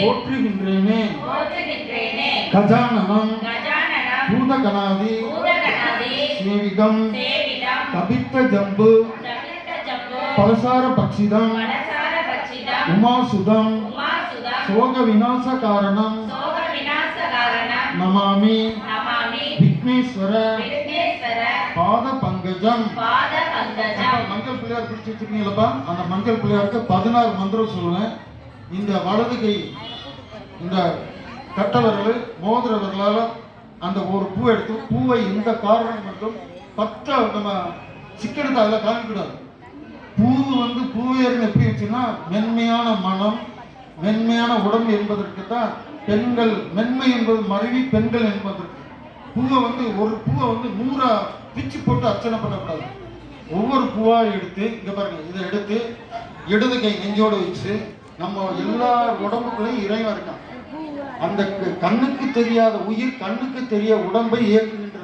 போற்றுகின்றேனே கஜானனம் பூதகணாதி சேவிதம் கபித்த ஜம்பு பலசார பக்ஷிதம் உமாசுதம் சோக விநாச காரணம் நமாமி விக்னேஸ்வர பாத பங்கஜம். மஞ்சள் பிள்ளையார் பிடிச்சி வச்சிருக்கீங்களப்பா, அந்த மஞ்சள் பிள்ளையாருக்கு 16 மந்திரம் சொல்லுவேன். இந்த வலது கை இந்த கட்டவர்கள் மோதிர விரலால அந்த ஒரு பூ எடுத்து பூவை இந்த காரணம் மட்டும் 10 நம்ம சிக்கெடுத்து அதில் காமிக்கூடாது. பூ வந்து பூவேர்னு எப்படி வச்சுன்னா மென்மையான மனம் மென்மையான உடம்பு என்பதற்கு தான் பெண்கள் மென்மை என்பது மறைவி பெண்கள் என்பதற்கு. பூவை வந்து ஒரு பூவை வந்து 100 பிச்சு போட்டு அர்ச்சனை பண்ணக்கூடாது. ஒவ்வொரு பூவா எடுத்து இங்க பாருங்க, இதை எடுத்து இடது கை நெஞ்சோடு வச்சு நம்ம எல்லா உடம்புக்குள்ளையும் இறைவன் இருக்கான். அந்த கண்ணுக்கு தெரியாத உயிர் கண்ணுக்கு தெரிய உடம்பை இயக்குகின்ற